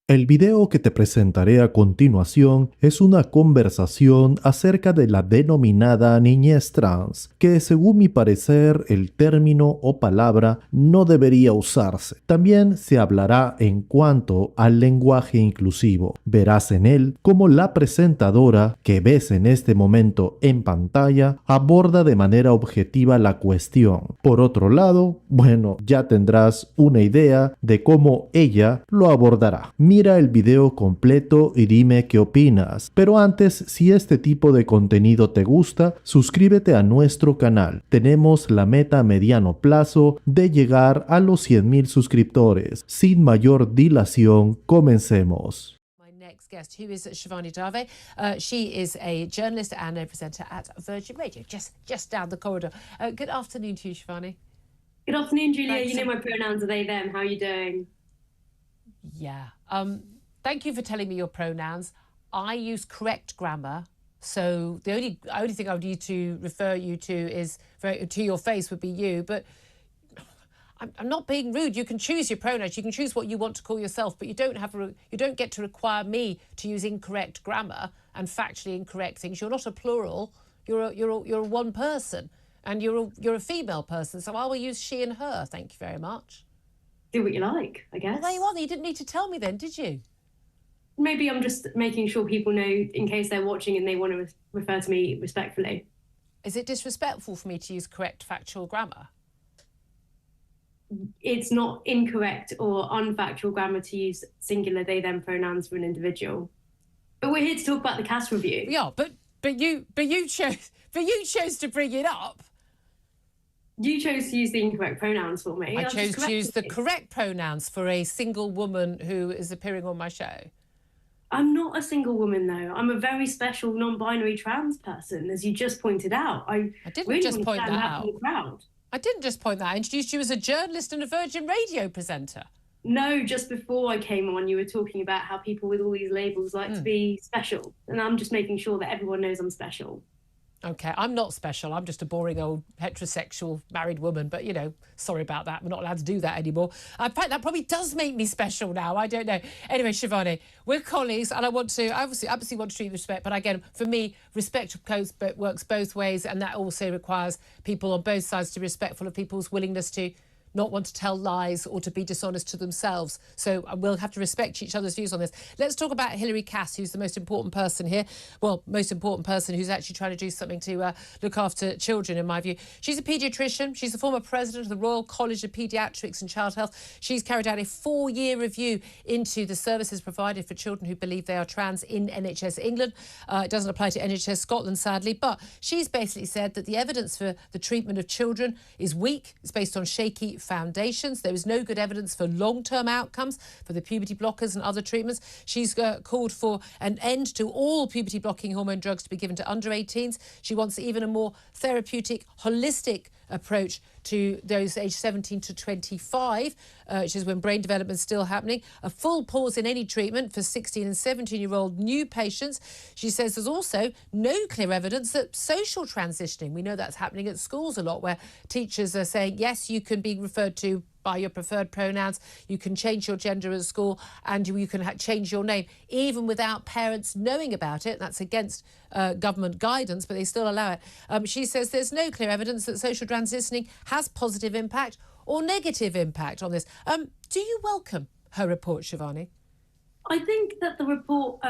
El video que te presentaré a continuación es una conversación acerca de la denominada niñez trans, que según mi parecer el término o palabra no debería usarse. También se hablará en cuanto al lenguaje inclusivo. Verás en él cómo la presentadora que ves en este momento en pantalla aborda de manera objetiva la cuestión. Por otro lado, bueno, ya tendrás una idea de cómo ella lo abordará. Mira el video completo y dime qué opinas. Pero antes, si este tipo de contenido te gusta, suscríbete a nuestro canal. Tenemos la meta a mediano plazo de llegar a los 100,000 suscriptores. Sin mayor dilación, comencemos. My next guest, who is Shivani Dave. She is a journalist and a presenter at Virgin Radio, just down the corridor. Good afternoon to you, Shivani. Good afternoon, Julia. Thanks. You know my pronouns are they, them. How are you doing? Yeah. Thank you for telling me your pronouns. I use correct grammar, so the only thing I would need to refer you to is to your face would be you. But I'm not being rude. You can choose your pronouns. You can choose what you want to call yourself, but you don't get to require me to use incorrect grammar and factually incorrect things. You're not a plural. You're a one person, and you're a female person. So I will use she and her. Thank you very much. Do what you like, I guess. Well, there you are. You didn't need to tell me then, did you? Maybe I'm just making sure people know in case they're watching and they want to refer to me respectfully. Is it disrespectful for me to use correct factual grammar? It's not incorrect or unfactual grammar to use singular they them pronouns for an individual. But we're here to talk about the cast review. Yeah, but you chose to bring it up. You chose to use the incorrect pronouns for me. I chose to use the correct pronouns for a single woman who is appearing on my show. I'm not a single woman, though. I'm a very special non-binary trans person, as you just pointed out. I didn't really just want to point stand that out out. in the crowd. I didn't just point that out. I introduced you as a journalist and a Virgin Radio presenter. No, just before I came on, you were talking about how people with all these labels like to be special. And I'm just making sure that everyone knows I'm special. Okay, I'm not special. I'm just a boring old heterosexual married woman. But, you know, sorry about that. We're not allowed to do that anymore. In fact, that probably does make me special now. I don't know. Anyway, Shivani, we're colleagues, and I obviously want to treat respect. But again, for me, respect works both ways, and that also requires people on both sides to be respectful of people's willingness to not want to tell lies or to be dishonest to themselves. So we'll have to respect each other's views on this. Let's talk about Hilary Cass, who's the most important person here. Well, most important person who's actually trying to do something to look after children, in my view. She's a paediatrician. She's the former president of the Royal College of Paediatrics and Child Health. She's carried out a 4-year review into the services provided for children who believe they are trans in NHS England. It doesn't apply to NHS Scotland, sadly, but she's basically said that the evidence for the treatment of children is weak. It's based on shaky foundations. There is no good evidence for long-term outcomes for the puberty blockers and other treatments. She's called for an end to all puberty blocking hormone drugs to be given to under 18s. She wants even a more therapeutic, holistic approach to those aged 17 to 25, which is when brain development is still happening. A full pause in any treatment for 16 and 17-year-old new patients. She says there's also no clear evidence that social transitioning, we know that's happening at schools a lot, where teachers are saying, yes, you can be referred to by your preferred pronouns, you can change your gender at school, and you can change your name, even without parents knowing about it. That's against government guidance, but they still allow it. She says there's no clear evidence that social transitioning has positive impact or negative impact on this. Do you welcome her report, Shivani? I think that the report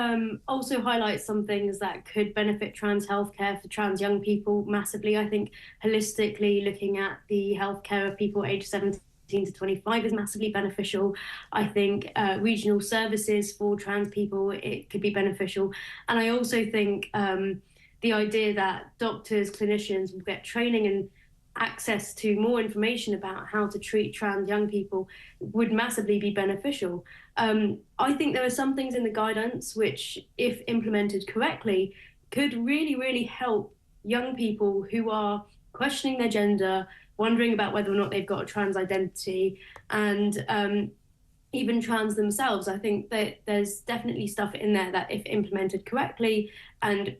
also highlights some things that could benefit trans healthcare for trans young people massively. I think holistically looking at the healthcare of people aged 17 to 25 is massively beneficial. I think regional services for trans people, it could be beneficial. And I also think the idea that doctors, clinicians will get training and access to more information about how to treat trans young people would massively be beneficial. I think there are some things in the guidance which, if implemented correctly, could really, really help young people who are questioning their gender, wondering about whether or not they've got a trans identity, and even trans themselves. I think that there's definitely stuff in there that, if implemented correctly, and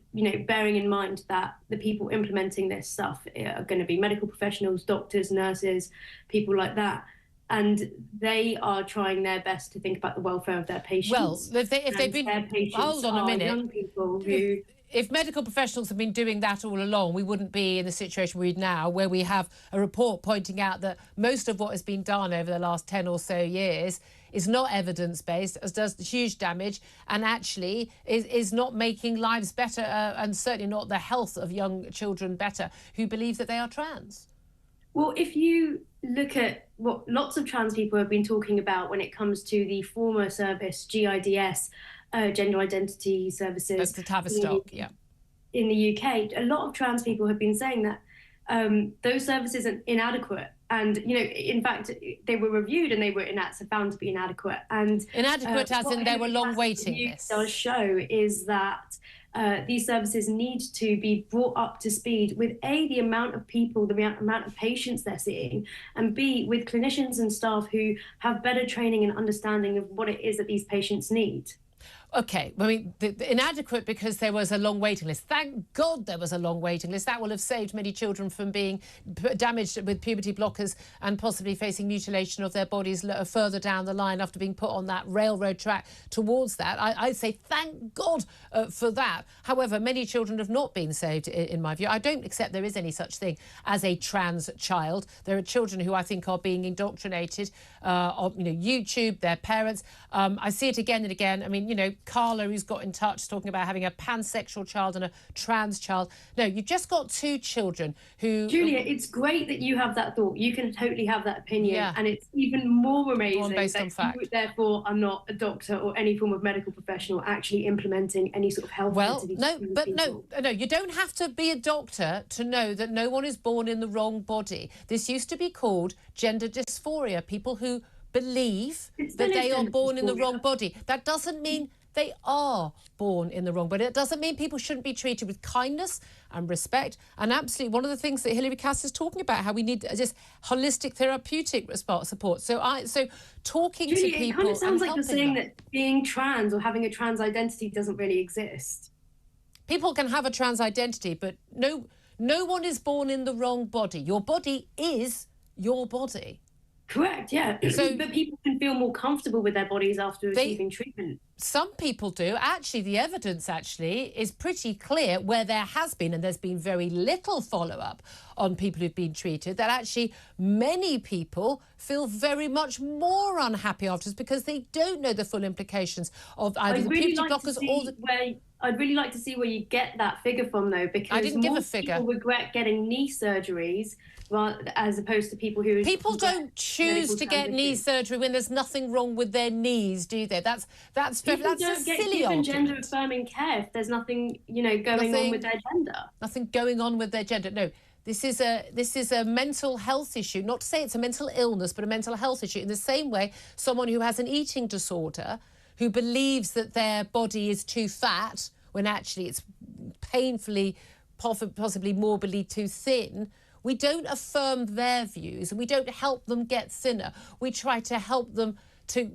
bearing in mind that the people implementing this stuff are going to be medical professionals, doctors, nurses, people like that, and they are trying their best to think about the welfare of their patients. Well, if they've been, their patients hold on a minute, young people who. If medical professionals have been doing that all along, we wouldn't be in the situation we're in now, where we have a report pointing out that most of what has been done over the last 10 or so years is not evidence-based, as does huge damage, and actually is not making lives better, and certainly not the health of young children better who believe that they are trans. Well, if you look at what lots of trans people have been talking about when it comes to the former service, GIDS, gender identity services. That's the Tavistock, yeah. In the UK, a lot of trans people have been saying that those services are inadequate. And, you know, in fact, they were reviewed and they were found to be inadequate. And inadequate as in there were long waiting lists. What does show is that these services need to be brought up to speed with A, the amount of people, the amount of patients they're seeing, and B, with clinicians and staff who have better training and understanding of what it is that these patients need. Okay, I mean, inadequate because there was a long waiting list. Thank God there was a long waiting list. That will have saved many children from being damaged with puberty blockers and possibly facing mutilation of their bodies further down the line after being put on that railroad track towards that. I'd say thank God for that. However, many children have not been saved, in my view. I don't accept there is any such thing as a trans child. There are children who I think are being indoctrinated on YouTube, their parents. I see it again and again. I mean, Carla, who's got in touch, talking about having a pansexual child and a trans child. No, you've just got two children who... Julia, it's great that you have that thought. You can totally have that opinion. Yeah. And it's even more amazing based on fact. You, therefore, are not a doctor or any form of medical professional actually implementing any sort of health. Well, no, you don't have to be a doctor to know that no one is born in the wrong body. This used to be called gender dysphoria, people who believe that they are born in the wrong body. That doesn't mean they are born in the wrong body. It doesn't mean people shouldn't be treated with kindness and respect. And absolutely, one of the things that Hilary Cass is talking about, how we need just holistic therapeutic support. So talking Julia, to people, it kind of sounds like you're saying them. that being trans or having a trans identity doesn't really exist. People can have a trans identity, but no one is born in the wrong body. Your body is your body. Correct, yeah. So, but people can feel more comfortable with their bodies after receiving treatment. Some people do. Actually, the evidence is pretty clear where there has been, and there's been very little follow-up on people who've been treated, that actually many people feel very much more unhappy afterwards because they don't know the full implications of either the puberty blockers or the... I'd really like to see where you get that figure from, though, because I didn't give a figure. People regret getting knee surgeries as opposed to people who... People don't choose to get knee surgery when there's nothing wrong with their knees, do they? That's a silly argument. Gender-affirming care if there's nothing, going on with their gender. Nothing going on with their gender. No, this is a mental health issue. Not to say it's a mental illness, but a mental health issue. In the same way, someone who has an eating disorder, who believes that their body is too fat when actually it's painfully, possibly morbidly too thin, we don't affirm their views and we don't help them get thinner. We try to help them to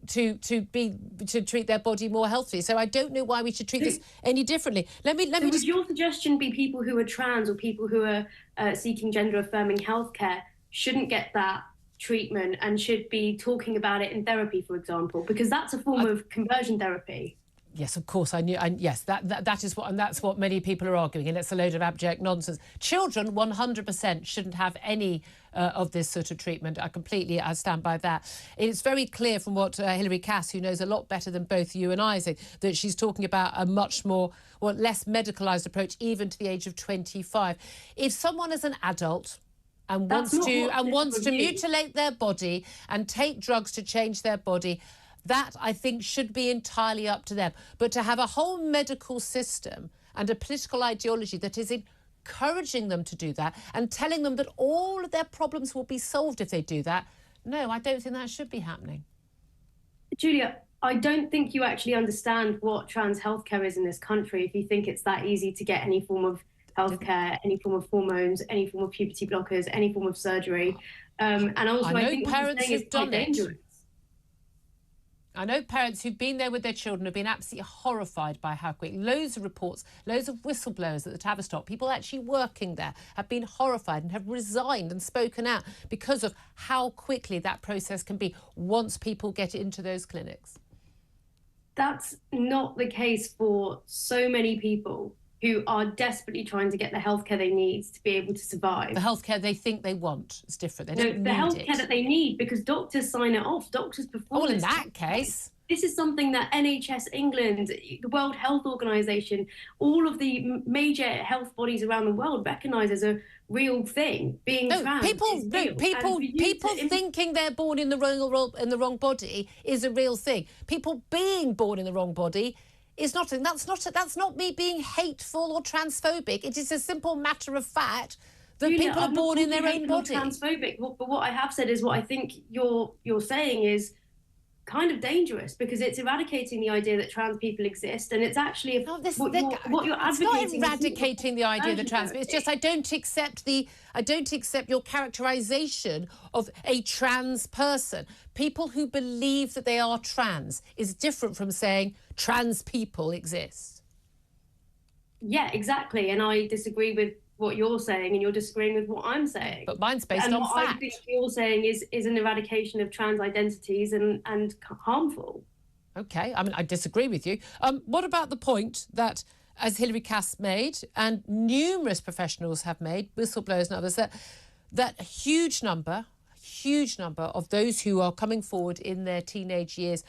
treat their body more healthily. So I don't know why we should treat this any differently. Let me would your suggestion be people who are trans or people who are seeking gender-affirming healthcare shouldn't get that treatment and should be talking about it in therapy, for example, because that's a form of conversion therapy? Yes, of course, I knew. Yes, that is what, and that's what many people are arguing, and it's a load of abject nonsense. Children, 100% shouldn't have any of this sort of treatment. I stand by that. It's very clear from what Hilary Cass, who knows a lot better than both you and I, say, that she's talking about a much more, less medicalised approach, even to the age of 25. If someone is an adult and wants to mutilate their body and take drugs to change their body, that, I think, should be entirely up to them. But to have a whole medical system and a political ideology that is encouraging them to do that and telling them that all of their problems will be solved if they do that, no, I don't think that should be happening. Julia, I don't think you actually understand what trans healthcare is in this country if you think it's that easy to get any form of healthcare, any form of hormones, any form of puberty blockers, any form of surgery. And also, I think parents have done it. I know parents who've been there with their children have been absolutely horrified by how quick. Loads of reports, loads of whistleblowers at the Tavistock, people actually working there have been horrified and have resigned and spoken out because of how quickly that process can be once people get into those clinics. That's not the case for so many people who are desperately trying to get the healthcare they need to be able to survive. The healthcare they think they want is different. They don't the need healthcare it. that they need, because doctors sign it off. Doctors perform. Well, in that case, this is something that NHS England, the World Health Organization, all of the major health bodies around the world recognise as a real thing. Being trans, people thinking they're born in the wrong body is a real thing. People being born in the wrong body is not. That's not me being hateful or transphobic. It is a simple matter of fact that Julia, people are born in their own body. Transphobic, but what I have said is what I think you're saying is kind of dangerous, because it's eradicating the idea that trans people exist, and it's actually what you're advocating. It's not eradicating the idea that trans. It's just I don't accept your characterization of a trans person. People who believe that they are trans is different from saying trans people exist. Yeah, exactly, and I disagree with what you're saying, and you're disagreeing with what I'm saying. But mine's based on fact. What I think you're saying is an eradication of trans identities and harmful. Okay, I mean, I disagree with you. What about the point that, as Hilary Cass made, and numerous professionals have made, whistleblowers and others, that a huge number of those who are coming forward in their teenage years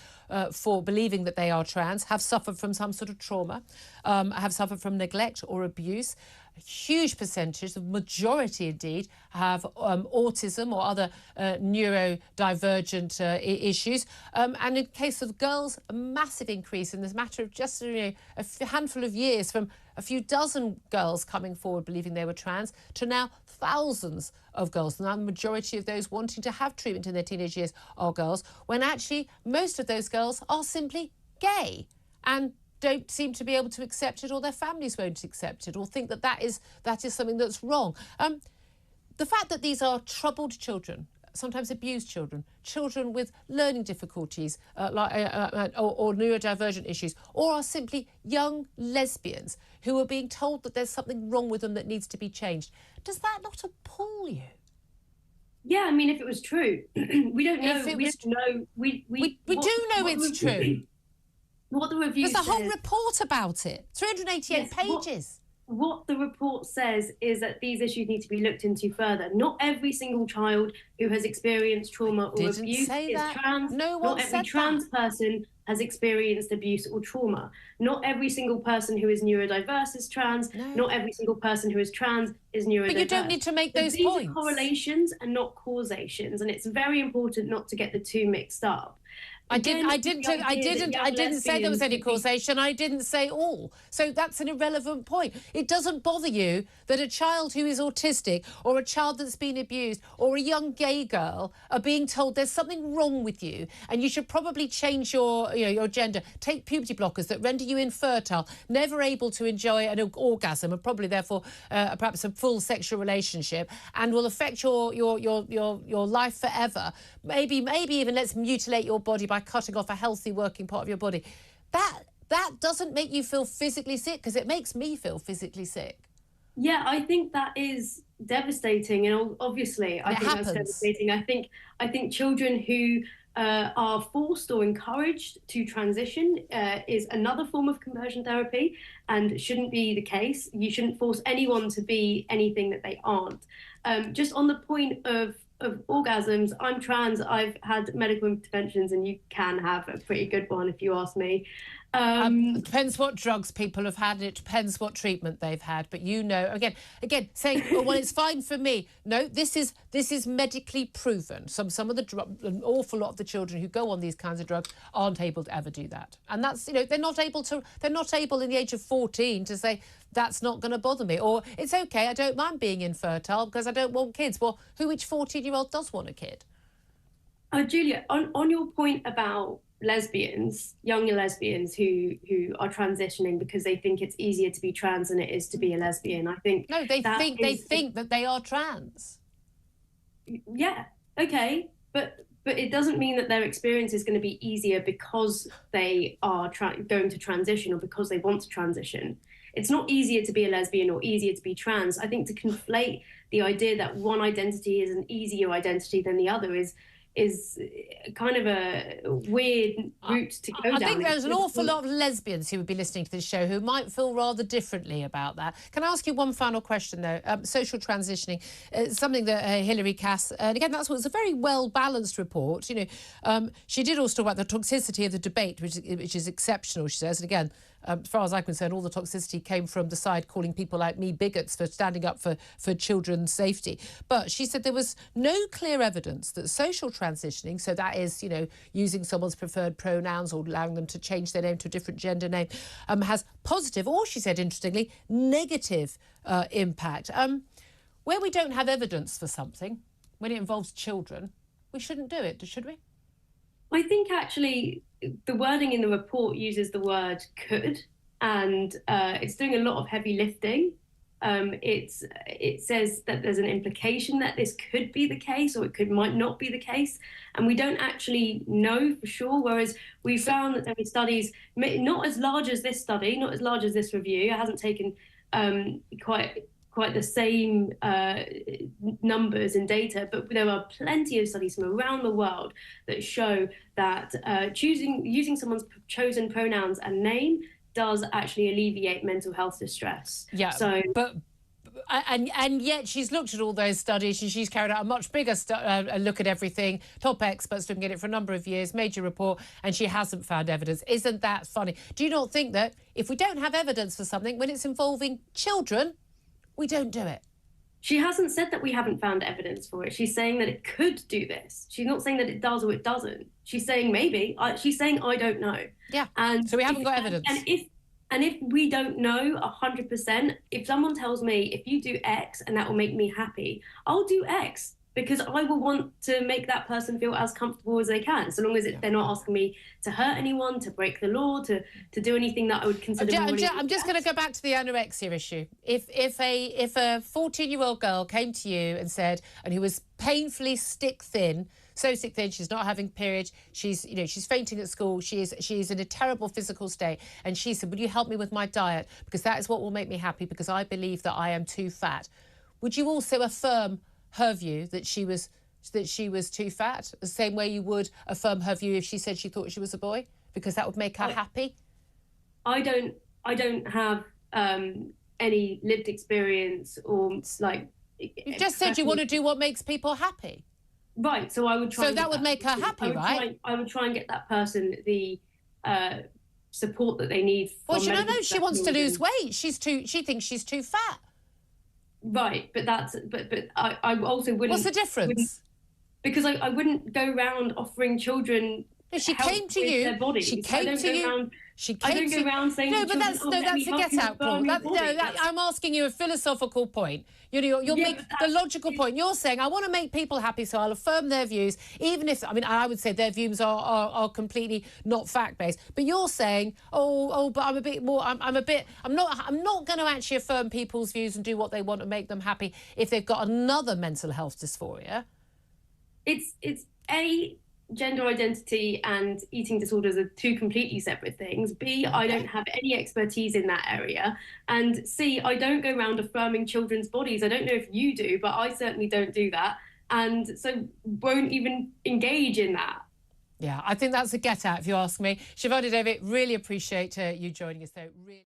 for believing that they are trans have suffered from some sort of trauma, have suffered from neglect or abuse. A huge percentage, the majority indeed, have autism or other neurodivergent issues. And in case of girls, a massive increase in this matter of just a handful of years, from a few dozen girls coming forward believing they were trans to now thousands of girls. Now the majority of those wanting to have treatment in their teenage years are girls, when actually most of those girls are simply gay and don't seem to be able to accept it, or their families won't accept it, or think that that is something that's wrong. The fact that these are troubled children, sometimes abused children, children with learning difficulties or neurodivergent issues, or are simply young lesbians who are being told that there's something wrong with them that needs to be changed, does that not appall you? Yeah, I mean, if it was true, we don't know. We do know it's true. What the review says... There's a whole report about it, 388 pages. What the report says is that these issues need to be looked into further. Not every single child who has experienced trauma or abuse is trans. Not every trans person has experienced abuse or trauma. Not every single person who is neurodiverse is trans. No. Not every single person who is trans is neurodiverse. But you don't need to make those points. These are correlations and not causations, and it's very important not to get the two mixed up. I didn't say there was any causation. I didn't say all. So that's an irrelevant point. It doesn't bother you that a child who is autistic, or a child that's been abused, or a young gay girl are being told there's something wrong with you and you should probably change your gender, take puberty blockers that render you infertile, never able to enjoy an orgasm, and probably therefore perhaps a full sexual relationship, and will affect your life forever. Maybe even let's mutilate your body by cutting off a healthy working part of your body. That doesn't make you feel physically sick, because it makes me feel physically sick. Yeah, I think that is devastating, and obviously I think that's devastating. I think children who are forced or encouraged to transition is another form of conversion therapy, and shouldn't be the case. You shouldn't force anyone to be anything that they aren't. Just on the point of orgasms, I'm trans. I've had medical interventions, and you can have a pretty good one if you ask me. It depends what drugs people have had, and it depends what treatment they've had. But again, saying, oh, well, it's fine for me. No, this is medically proven. Some of an awful lot of the children who go on these kinds of drugs aren't able to ever do that, and that's they're not able in the age of 14 to say that's not going to bother me, or it's okay, I don't mind being infertile because I don't want kids. Well, which 14-year-old does want a kid? Julia, on your point about lesbians, young lesbians who are transitioning because they think it's easier to be trans than it is to be a lesbian, I think they think that they are trans. Yeah, okay, but but it doesn't mean that their experience is going to be easier because they are going to transition or because they want to transition. It's not easier to be a lesbian or easier to be trans. I think to conflate the idea that one identity is an easier identity than the other is kind of a weird route to go down. I think there's an awful lot of lesbians who would be listening to this show who might feel rather differently about that. Can I ask you one final question, though? Social transitioning, something that Hilary Cass, and again, that's what's a very well-balanced report. You know, she did also talk about the toxicity of the debate, which is exceptional, she says. And again, as far as I'm concerned, all the toxicity came from the side calling people like me bigots for standing up for children's safety. But she said there was no clear evidence that social transitioning, so that is, you know, using someone's preferred pronouns or allowing them to change their name to a different gender name, has positive, or she said, interestingly, negative impact. Where we don't have evidence for something, when it involves children, we shouldn't do it, should we? I think actually the wording in the report uses the word could, and it's doing a lot of heavy lifting. It says that there's an implication that this could be the case, or might not be the case, and we don't actually know for sure. Whereas we found that there were studies, not as large as this study, not as large as this review. It hasn't taken quite the same numbers and data, but there are plenty of studies from around the world that show that using someone's chosen pronouns and name does actually alleviate mental health distress. Yeah, so and yet she's looked at all those studies and she's carried out a much bigger look at everything, top experts looking at it for a number of years, major report, and she hasn't found evidence. Isn't that funny? Do you not think that if we don't have evidence for something, when it's involving children, we don't do it? She hasn't said that we haven't found evidence for it. She's saying that it could do this. She's not saying that it does or it doesn't. She's saying maybe. She's saying I don't know. Yeah. And so we haven't got evidence. And if we don't know 100%, if someone tells me if you do X and that will make me happy, I'll do X, because I will want to make that person feel as comfortable as they can, so long as they're not asking me to hurt anyone, to break the law, to do anything that I would consider. I'm just going to go back to the anorexia issue. If a 14-year-old girl came to you and said, and who was painfully stick thin, so sick thin, she's not having periods, she's fainting at school, she's in a terrible physical state, and she said, "Will you help me with my diet, because that is what will make me happy, because I believe that I am too fat." Would you also affirm her view that she was too fat, the same way you would affirm her view if she said she thought she was a boy, because that would make her happy? I don't have any lived experience or like. You just said you want to do what makes people happy. Right, so I would try. So that would make her happy, right? I would try and get that person the support that they need. Well, she wants to lose weight. She thinks she's too fat. Right, but I also wouldn't. What's the difference? Because I wouldn't go around offering children. No, she came to you. Their bodies. She came to you. I don't go around saying. No, but that's a get out clause. I'm asking you a philosophical point. You'll make the logical point. You're saying, I want to make people happy, so I'll affirm their views, even if, I mean, I would say their views are completely not fact-based. But you're saying, but I'm a bit more, I'm not going to actually affirm people's views and do what they want to make them happy if they've got another mental health dysphoria. It's gender identity and eating disorders are two completely separate things. B, I don't have any expertise in that area. And C, I don't go around affirming children's bodies. I don't know if you do, but I certainly don't do that. And so won't even engage in that. Yeah, I think that's a get out, if you ask me. Shivani David, really appreciate you joining us.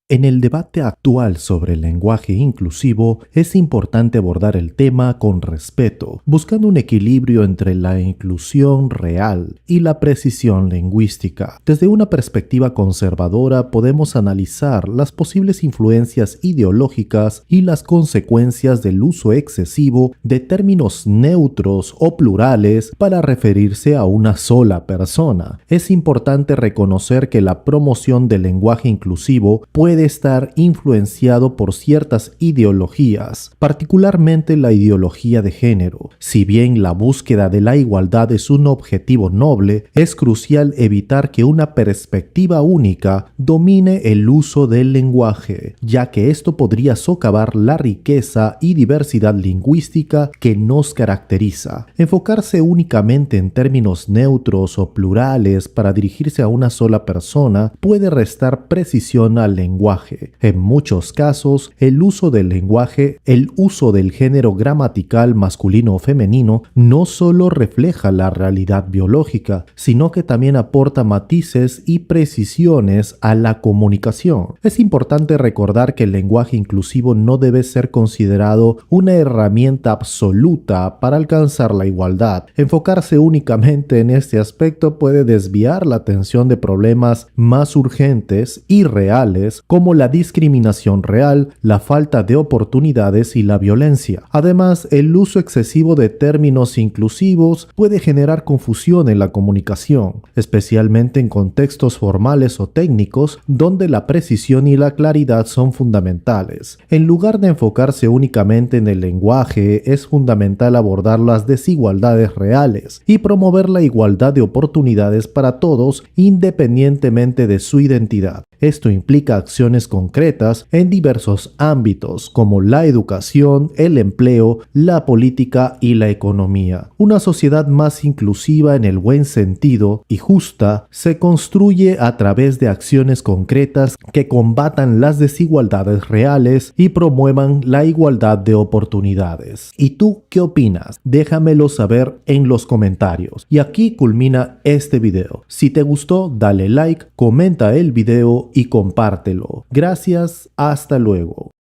En el debate actual sobre el lenguaje inclusivo, es importante abordar el tema con respeto, buscando un equilibrio entre la inclusión real y la precisión lingüística. Desde una perspectiva conservadora, podemos analizar las posibles influencias ideológicas y las consecuencias del uso excesivo de términos neutros o plurales para referirse a una sola persona. persona. Es importante reconocer que la promoción del lenguaje inclusivo puede estar influenciado por ciertas ideologías, particularmente la ideología de género. Si bien la búsqueda de la igualdad es un objetivo noble, es crucial evitar que una perspectiva única domine el uso del lenguaje, ya que esto podría socavar la riqueza y diversidad lingüística que nos caracteriza. Enfocarse únicamente en términos neutros o plurales para dirigirse a una sola persona puede restar precisión al lenguaje. En muchos casos, el uso del lenguaje, el uso del género gramatical masculino o femenino, no solo refleja la realidad biológica, sino que también aporta matices y precisiones a la comunicación. Es importante recordar que el lenguaje inclusivo no debe ser considerado una herramienta absoluta para alcanzar la igualdad. Enfocarse únicamente en este aspecto puede desviar la atención de problemas más urgentes y reales como la discriminación real, la falta de oportunidades y la violencia. Además, el uso excesivo de términos inclusivos puede generar confusión en la comunicación, especialmente en contextos formales o técnicos donde la precisión y la claridad son fundamentales. En lugar de enfocarse únicamente en el lenguaje, es fundamental abordar las desigualdades reales y promover la igualdad de oportunidades para todos independientemente de su identidad. Esto implica acciones concretas en diversos ámbitos como la educación, el empleo, la política y la economía. Una sociedad más inclusiva en el buen sentido y justa se construye a través de acciones concretas que combatan las desigualdades reales y promuevan la igualdad de oportunidades. ¿Y tú qué opinas? Déjamelo saber en los comentarios. Y aquí culmina este video. Si te gustó, dale like, comenta el video y compártelo. Gracias, hasta luego.